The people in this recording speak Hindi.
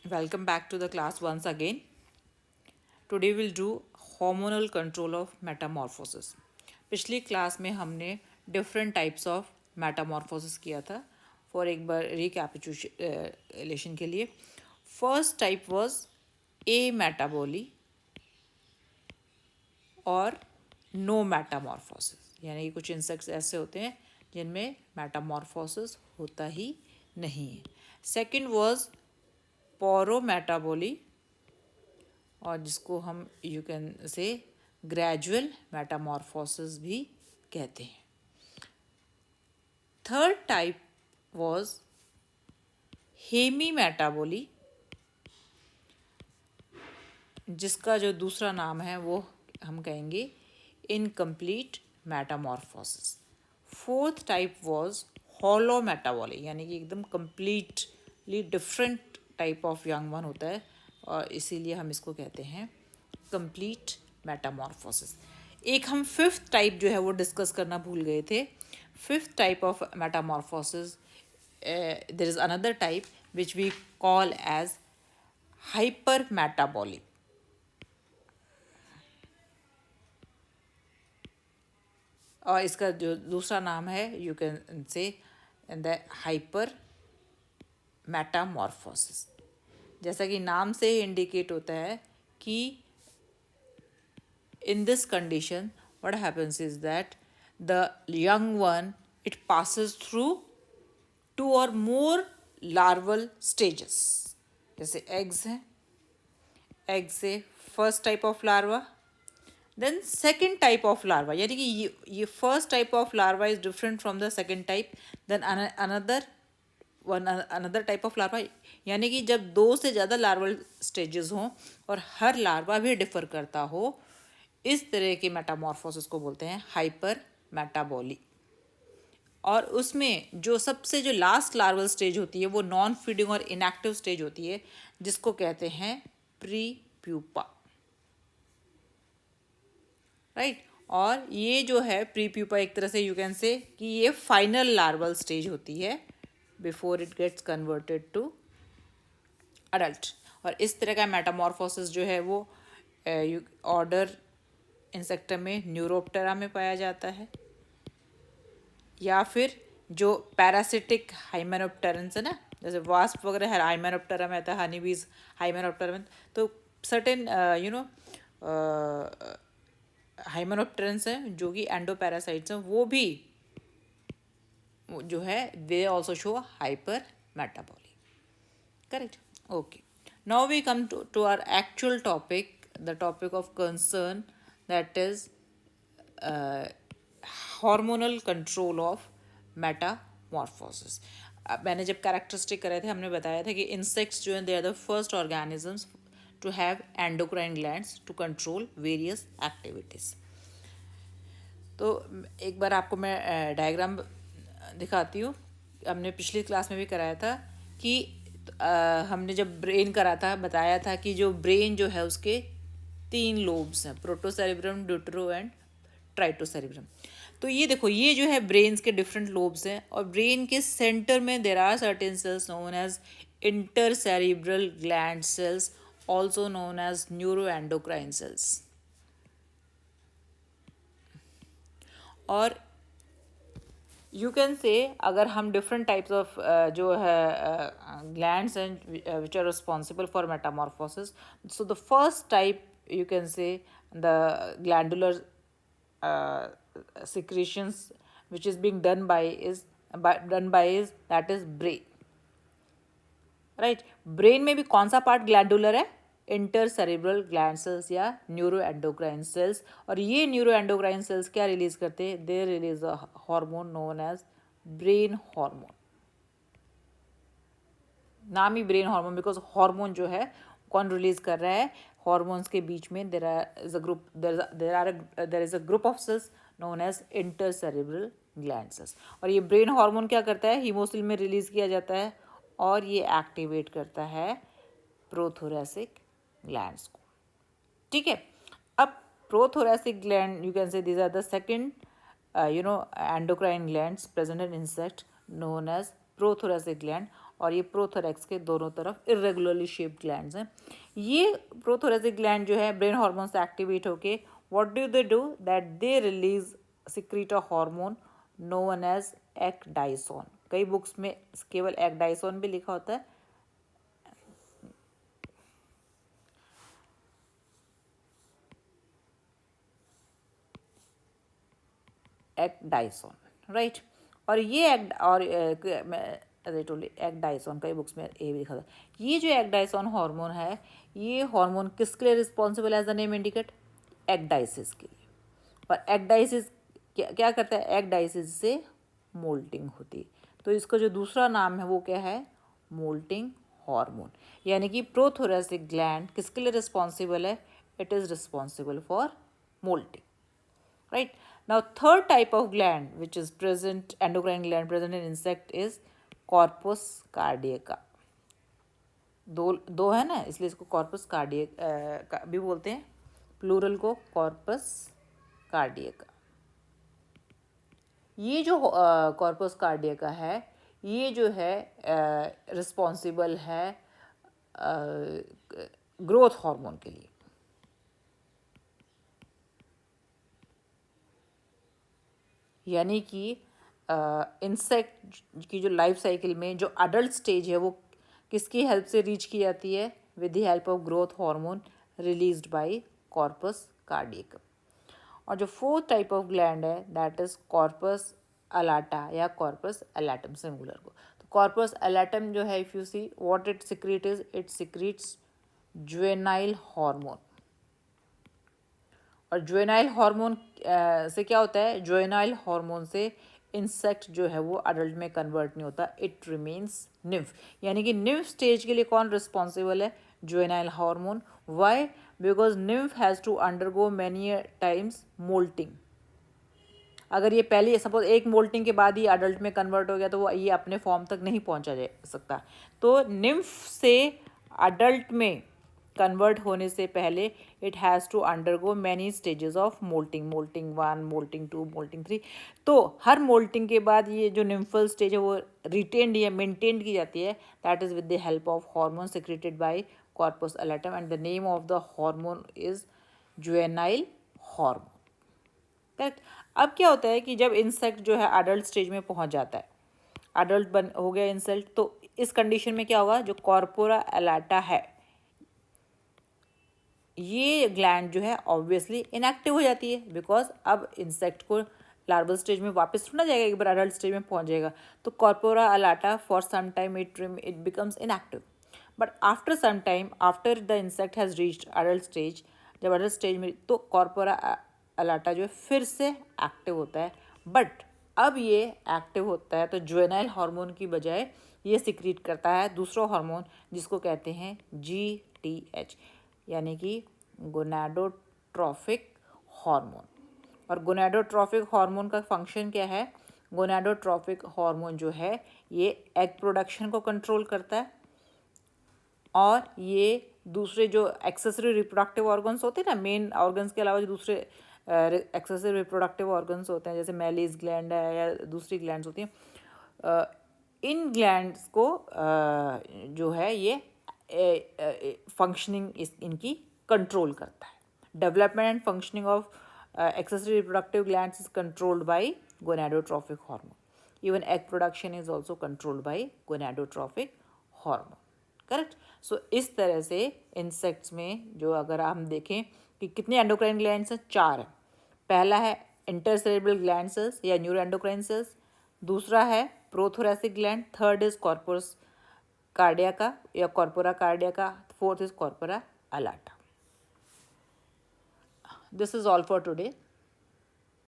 Welcome back to the class once again. Today we'll do hormonal control of metamorphosis. पिछली क्लास में हमने डिफरेंट टाइप्स ऑफ मेटामॉर्फोसिस किया था. फॉर एक बार रिकैपिचुलेशन के लिए, फर्स्ट टाइप वाज ए मेटाबॉली और नो मेटामॉर्फोसिस, यानी कि कुछ इंसेक्ट्स ऐसे होते हैं जिनमें मेटामॉर्फोसिस होता ही नहीं है. सेकंड वाज पोरो मेटाबॉली, और जिसको हम you can say gradual metamorphosis भी कहते हैं. Third type was hemi metaboly, जिसका जो दूसरा नाम है वो हम कहेंगे incomplete metamorphosis. Fourth type was holo metaboly, यानी कि एकदम completely different type of young one होता है, और इसीलिए हम इसको कहते हैं कंप्लीट मेटामॉर्फोसिस. एक हम फिफ्थ टाइप जो है वो डिस्कस करना भूल गए थे. Fifth type of metamorphosis, there is another type which we call as hyper metaboly. और इसका जो दूसरा नाम है you can say the hyper metamorphosis. जैसा कि नाम से ही इंडिकेट होता है कि in this condition what happens is that the young one, it passes through two or more larval stages. जैसे eggs हैं, egg से first type of larva, then second type of larva, यानी कि ये first type of larva is different from the second type, then another type of larva. यानी कि जब दो से ज़्यादा लार्वल स्टेजेस हों और हर लार्वा भी डिफर करता हो, इस तरह के मेटामॉर्फोसिस को बोलते हैं हाइपर मेटाबॉली. और उसमें जो सबसे जो लास्ट लार्वल स्टेज होती है वो नॉन फीडिंग और इनएक्टिव स्टेज होती है, जिसको कहते हैं प्री प्यूपा. राइट. और ये जो है प्री प्यूपा, एक तरह से यू कैन से कि ये फाइनल लार्वल स्टेज होती है before it gets converted to adult. और इस तरह का मेटामॉर्फोसिस जो है वो ऑर्डर इंसेक्टा में न्यूरोप्टेरा में पाया जाता है, या फिर जो पैरासिटिक हाइमेनोप्टेरन्स है ना, जैसे वास्प वगैरह हाइमेनोप्टेरा में आता है, हनी बीज हाइमेनोप्टेरा में, तो सर्टेन हाइमेनोप्टेरन्स हैं जो कि एंडोपैरासाइट्स हैं, वो भी जो है they also show hyper metaboly. Correct. Okay. Now we come to our actual topic, the topic of concern, that is hormonal control of metamorphosis. मैंने जब कैरेक्टरिस्टिक करे थे हमने बताया था कि इंसेक्ट्स जो हैं they are the first organisms to have endocrine glands to control various activities. तो एक बार आपको मैं डायग्राम दिखाती हूँ. हमने पिछली क्लास में भी कराया था कि हमने जब ब्रेन करा था बताया था कि जो ब्रेन जो है उसके 3 लोब्स हैं, प्रोटोसेरेब्रम, ड्यूटरो एंड ट्राइटोसेरेब्रम. तो ये देखो, ये जो है ब्रेन्स के डिफरेंट लोब्स हैं, और ब्रेन के सेंटर में there are certain cells known as intercerebral gland cells, also known as neuro endocrine cells. और यू कैन से अगर हम डिफरेंट टाइप्स ऑफ जो है ग्लैंड्स हैं which are responsible for metamorphosis. So the first type you can say the glandular secretions which is being done by is that is brain. Right. Brain में भी कौन सा पार्ट ग्लैंडुलर है? इंटर सेरिब्रल ग्लैंड सेल्स या न्यूरो एंडोक्राइन सेल्स. और ये न्यूरो एंडोक्राइन सेल्स क्या रिलीज करते हैं? They release a hormone known as brain hormone. नाम ही ब्रेन हार्मोन, बिकॉज हार्मोन जो है कौन रिलीज कर रहा है? हॉर्मोन्स के बीच में there is a group of cells known as intercerebral gland cells. और ये ब्रेन हार्मोन क्या करता है? हीमोसिल में रिलीज किया जाता है, और ये एक्टिवेट करता है प्रोथोरेसिक ग्लैंड्स को. ठीक है. अब prothoracic gland, you can say these are the second endocrine glands present in insect known as prothoracic gland. और ये प्रोथोरेक्स के दोनों तरफ इरेगुलरली शेप्ड ग्लैंड्स हैं। ये प्रोथोरेसिक ग्लैंड जो है ब्रेन हार्मोन से एक्टिवेट होके what do they do that they release secrete a hormone known as ecdysone. कई बुक्स में केवल एक्डाइसोन भी लिखा होता है। Ecdysone, right. और ये एक्डाइसोन कई बुक्स में ए भी लिखा था। ये जो एक्डाइसोन हार्मोन है, ये हार्मोन किसके लिए responsible as the name indicate? Ecdysis के लिए। और एक्डाइसिस क्या करता है? एक्डाइसिस से मोल्टिंग होती है। तो इसका जो दूसरा नाम है वो क्या है? Moulting hormone. यानी कि प्रोथोरेसिक ग्लैंड किसके लिए रिस्पॉन्सिबल है? It is responsible for moulting, right? Now third type of gland which is present, endocrine gland present in insect is corpus cardiaca। दो है ना, इसलिए इसको कॉर्पस कार्डियक भी बोलते हैं, प्लूरल को कॉर्पस कार्डियका। ये जो कॉर्पस कार्डियका है, ये जो है रिस्पॉन्सिबल है ग्रोथ हार्मोन के लिए। यानी कि इंसेक्ट की जो लाइफ साइकिल में जो अडल्ट स्टेज है वो किसकी हेल्प से रीच की जाती है? With the help of growth hormone released by corpus cardiacum. और जो फोर्थ टाइप ऑफ ग्लैंड है दैट इज कॉर्पस अलाटा या कॉर्पस अलाटम सिंगुलर को। तो कॉर्पस अलाटम जो है, if you see what it secrete is, it secretes juvenile hormone. और जुवेनाइल हार्मोन से क्या होता है? जुवेनाइल हार्मोन से इंसेक्ट जो है वो अडल्ट में कन्वर्ट नहीं होता, इट रिमेन्स निम्फ। यानी कि निम्फ स्टेज के लिए कौन रिस्पॉन्सिबल है? Juvenile hormone. Why? Because nymph has to undergo many times moulting. अगर ये पहले सपोज एक मोल्टिंग के बाद ही अडल्ट में कन्वर्ट हो गया तो वो ये अपने फॉर्म तक नहीं पहुंचा जा सकता। तो निम्फ से अडल्ट में कन्वर्ट होने से पहले it has to undergo many stages of moulting, moulting 1, moulting 2, moulting 3। तो हर मोल्टिंग के बाद ये जो निम्फल स्टेज है वो रिटेन्ड या मेंटेन्ड की जाती है, that is with the help of hormone secreted by corpus allatum and the name of the hormone is juvenile hormone, correct. अब क्या होता है कि जब इंसेक्ट जो है अडल्ट स्टेज में पहुंच जाता है, अडल्ट बन हो गया इंसेक्ट, तो इस कंडीशन में क्या होगा? जो कॉर्पोरा अलाटा है, ये ग्लैंड जो है ऑब्वियसली इनएक्टिव हो जाती है, बिकॉज अब इंसेक्ट को लार्वल स्टेज में वापस थोड़ा जाएगा, एक बार अडल्ट स्टेज में पहुंच जाएगा। तो corpora allata for some time it becomes inactive, but after some time, after the insect has reached adult stage, जब अडल्ट स्टेज में तो कॉर्पोरा अलाटा जो है फिर से एक्टिव होता है। बट अब ये एक्टिव होता है तो जुवेनाइल हार्मोन की बजाय ये सिक्रीट करता है दूसरा हार्मोन जिसको कहते हैं GTH, यानी कि गोनाडोट्रोफिक हार्मोन। और गोनाडोट्रोफिक हार्मोन का फंक्शन क्या है? गोनाडोट्रोफिक हार्मोन जो है ये एग प्रोडक्शन को कंट्रोल करता है, और ये दूसरे जो एक्सेसरी रिप्रोडक्टिव ऑर्गन्स होते हैं ना, मेन ऑर्गन्स के अलावा जो दूसरे एक्सेसरी रिप्रोडक्टिव ऑर्गन्स होते हैं, जैसे मैलिस ग्लैंड है या दूसरी ग्लैंड्स होती हैं, इन ग्लैंड्स को जो है ये फंक्शनिंग इनकी कंट्रोल करता है। Development and functioning of accessory reproductive glands is controlled by gonadotrophic hormone. Even egg production is also controlled by gonadotrophic hormone. Correct. So इस तरह से इंसेक्ट्स में जो अगर हम देखें कि कितने एंडोक्राइन ग्लैंड्स हैं, 4 हैं। पहला है इंटरसेरेब्रल ग्लैंड सेल्स या न्यूरो एंडोक्राइन सेल्स, दूसरा है prothoracic gland, third is corpus cardiaca या corpora cardiaca, fourth is corpora allata. This is all for today.